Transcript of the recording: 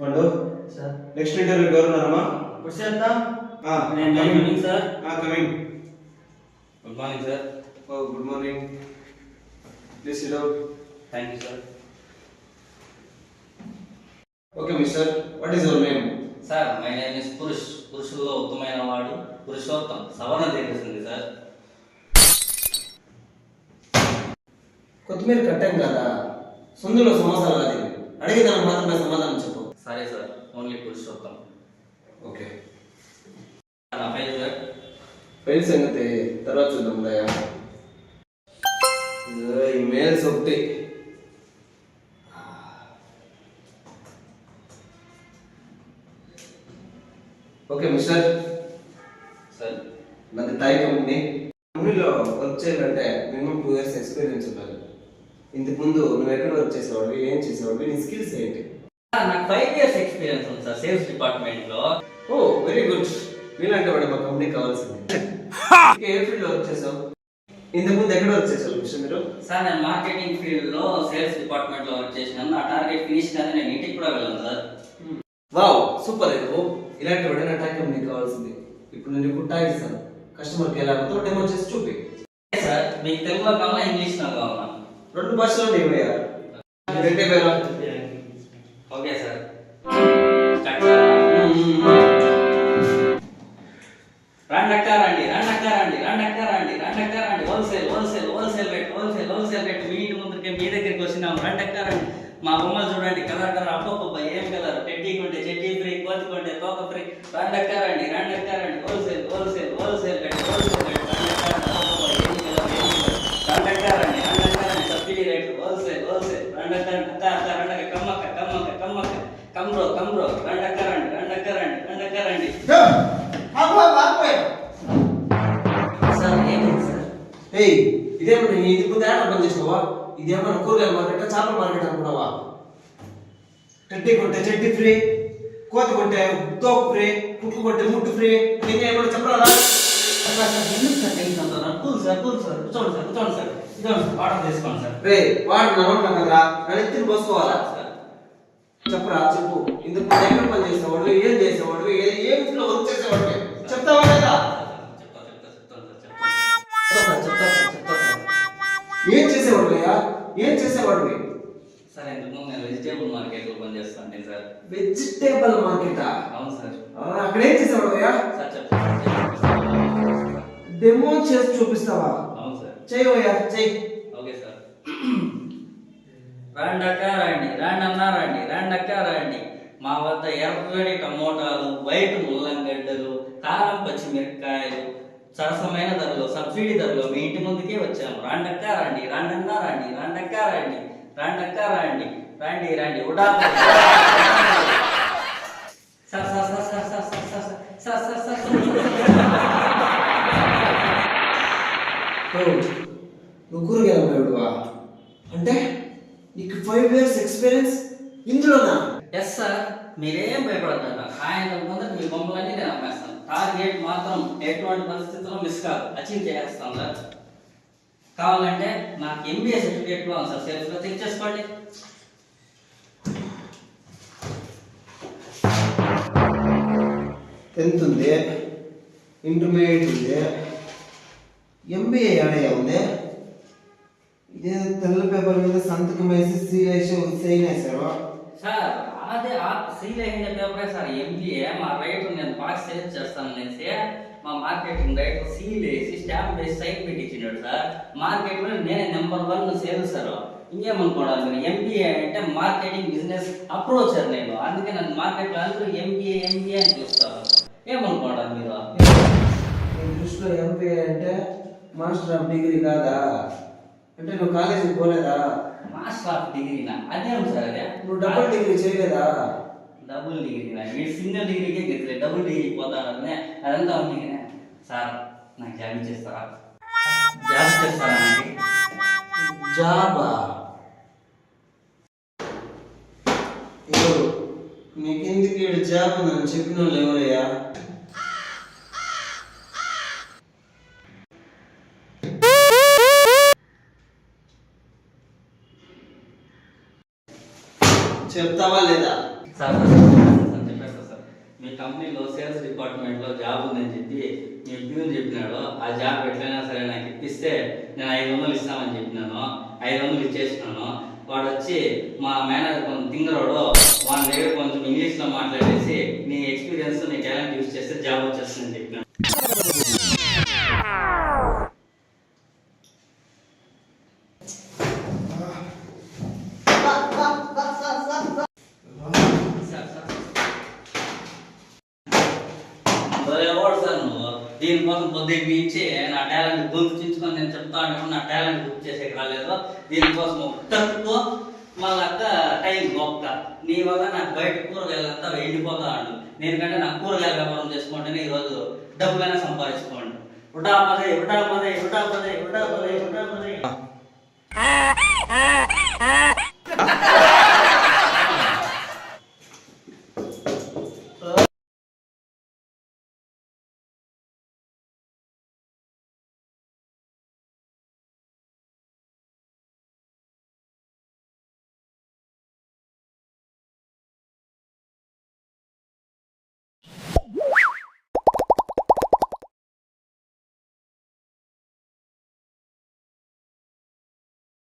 పండు sir next interview ఎవరున్నారమ్మా? వచ్చేద్దాం. నేను coming sir. Coming. Good morning sir. Oh good morning. Please sit down. Thank you sir. Okay mister, what is your name? Sir my name is Purush. పురుషుల్లో ఉత్తమైన వాడు పురుషోత్తం. సవర్ణ తెలిసింది sir. కొత్తిమీర కట్టాం కదా, సందులో సమోసాలు కాదు ఇవి. అడిగేదానికి మాత్రమే సమాధానం చెప్పు. సరే సార్, ఓన్లీ పురుషోత్తం. ఓకే, నా ఫైల్ సార్. ఫైల్ సంగతి తర్వాత చూద్దాం. ఈ మెయిల్స్ ఒకటి. ఓకే మిస్టర్, సార్ నాది టై కంపెనీ. కంపెనీలో వర్క్ చేయాలంటే మినిమం 2 years ఎక్స్పీరియన్స్ ఉండాలి. ఇంతకు ముందు నువ్వు ఎక్కడ వర్క్ చేసేవాడివి, ఏం చేసేవాడివి, నీ స్కిల్స్ ఏంటి? నాకు 5 years ఎక్స్పీరియన్స్ ఉంది సార్ సేల్స్ డిపార్ట్మెంట్ లో. ఓ వెరీ గుడ్. మీలాంటి వాడు మా కంపెనీ కావాల్సింది. ఏ ఫీల్డ్ వర్క్ చేసావు? ఇంతకు ముందు ఎక్కడ వర్క్ చేసావు మిస్టర్ మీరు? సార్ నేను మార్కెటింగ్ ఫీల్డ్ లో సేల్స్ డిపార్ట్మెంట్ లో వర్క్ చేసినాను. నా టార్గెట్ ఫినిష్ కానీ నేను ఇంటికి కూడా వెళ్ళాను సార్. Wow super. ఇలాంటి వాడే నా టై కంపెనీ కావాల్సింది. ఇప్పుడు నేను ఇప్పుడు టై ఇస్తాను. కస్టమర్కి ఎలా అవుతుందో డెమో చేసి చూపి. సార్ మీకు తెలుగులో కావాలా ఇంగ్లీష్ లో కావాలా? 2 భాషల్లో ఏమయ్యా? రెండే పేరు. Okay sir. రండి హోల్సేల్ రేట్ మీ ఇంటి ముందుకే మీ దగ్గరికి వచ్చినాము. రండి. మా బొమ్మలు చూడండి, కలర్ అప్పప్ప ఏం కలర్. టెడ్డీ కొంటే చెడ్డీ ఫ్రీ, కోతి కొంటే తోక ఫ్రీ. రండి wholesale rate. Subsidy rate wholesale. రండక్క కమ్మక్క కమ్రో. రండి. సార్ ఏమైంది సార్? ఏయ్, ఇదేమన్నా నీ ఇంటి ముందు ఏమన్నా పని చేసినావా? ఇదేమన్నా కూరగాయల మార్కెట్, చేపల మార్కెట్ అనుకున్నావా? టెడ్డీ కొంటే చెడ్డీ ఫ్రీ, కోతి కొంటే తోక ఫ్రీ, కుక్కు కొంటే ముట్టు ఫ్రీ. ఇంకా ఏమన్నా చెప్పరా? ఎందుకు సార్ టెన్షన్ అంటున్నారు? కూల్ సార్ కూర్చోండి సార్. ఆర్డర్ తీసుకోండి సార్. రే వాడుతున్నాను కదరా, నన్ను ఎత్తిని పోసుకోవాలా? చెప్పరా చెప్పు. ఇందుకు ముందు ఎక్కడ పని చేసేవాడు, ఏం చేసేవాడు, ఏ ఇంట్లో వర్క్ చేసేవాడు చెప్తావా లేదా? ఏం చేసేవాడు సార్ ఇంతకుముందు నేను వెజిటేబుల్ మార్కెట్ లో పనిచేస్తాను సార్. వెజిటేబుల్ మార్కెటా? అవును సార్. అక్కడ ఏం చేసేవాడు సార్ చెప్తాను. డెమో చేసి చూపిస్తావా? అవును సార్. చెయ్యవయ్యా, చెయ్యి. Okay sir. రండి. మా వద్ద ఎర్రటి టమోటాలు, వైట్ ముల్లంగడ్డలు, కారం పచ్చిమిరపకాయలు సరసమైన ధరలో, సబ్సిడీ ధరలో మీ ఇంటి ముందుకే వచ్చాము. రండి. ఉడా నువ్వు కూరగాయల మేడువా? అంటే నీకు 5 years ఎక్స్పీరియన్స్ ఇందులోనా? Yes sir. మీరేం భయపడతారు. ఆయన ముందర మీ బొమ్మలన్నీ నేను అమ్మేస్తాను. టార్గెట్ మాత్రం ఎటువంటి పరిస్థితుల్లో మిస్ కాదు, అచీవ్ చేస్తాను సార్. కావాలంటే నాకు MBA సర్టిఫికేట్ కూడా ఉంది సార్. సేల్స్లో చెక్ చేసుకోండి. టెన్త్ ఉంది, ఇంటర్మీడియట్ ఉంది, MBA ఏడయ్యా ఉంది. ఇదే తెల్ల పేపర్ మీద సంతకం వేసి సైన్ వేసారు సార్. అదే సీల్ అయిన పేపరే సార్ MBA. మా రైటర్ నేను బాగా సేల్స్ చేస్తాను అనేసి మా మార్కెటింగ్ రైటర్ సీల్ వేసి స్టాంప్ వేసి సైన్ పెట్టించినాడు సార్. మార్కెట్లో నేనే నెంబర్ 1 సేల్స్ సార్. ఇంకేమనుకోవడానికి మీరు MBA అంటే మార్కెటింగ్ బిజినెస్ అప్రోచర్ నేను. అందుకే నన్ను మార్కెట్లో అందరూ MBA అని చూస్తారు. ఏమనుకోవడానికి మీరు? నీ దృష్టిలో MBA అంటే మాస్టర్ ఆఫ్ డిగ్రీ కాదా? అంటే నువ్వు కాలేజీకి పోలేదా? మాస్టర్ ఆఫ్ డిగ్రీనా? అదేం సార్? అదే నువ్వు డబుల్ డిగ్రీ చేయలేదా? డబుల్ డిగ్రీనా? మీరు సింగిల్ డిగ్రీకే గెచ్చలేదు, డబుల్ డిగ్రీ పోతారనే అదంతా ఉంది. సార్ నాకు జాబ్ ఇచ్చేస్తారా? జాబా? నీకెందుకు జాబ్ నన్ను చెప్పిన వాళ్ళు ఎవరయ్యా? చెప్తావా లేదా? సార్ చెప్పేస్తా సార్. మీ కంపెనీలో సేల్స్ డిపార్ట్మెంట్లో జాబ్ ఉందని చెప్పి మీ ప్యూన్ చెప్పినాడు. ఆ జాబ్ ఎట్లయినా సరే నాకు ఇప్పిస్తే నేను 500 ఇస్తామని చెప్పినాను. 500 ఇచ్చేసినాను. వాడు వచ్చి మా మేనేజర్ కొంచెం తింగరోడు, వాళ్ళ దగ్గర కొంచెం ఇంగ్లీష్లో మాట్లాడేసి నీ ఎక్స్పీరియన్స్ నీ టాలెంట్ యూజ్ చేస్తే జాబ్ వచ్చేస్తుందని చెప్పినాను. ఎవరు సార్ నువ్వు? దీనికోసం పొద్దుకి ఇచ్చి నా టాలెంట్ గొంతు చించుకొని నేను చెప్తా అంటే నా టాలెంట్ గుర్తు చేసేకి రాలేదు. దీనికోసం తక్కువ మళ్ళా టైం గొప్ప. నీ వల్ల నాకు బయట కూరగాయలంతా ఎండిపోతా అండు. నేనుకంటే నాకు కూరగాయల వ్యాపారం చేసుకుంటేనే ఈరోజు డబ్బులైనా సంపాదించుకోండి. ఉడా పదే ఉడా పదే ఉడా పదే ఉడా పదే ఉడా పదే.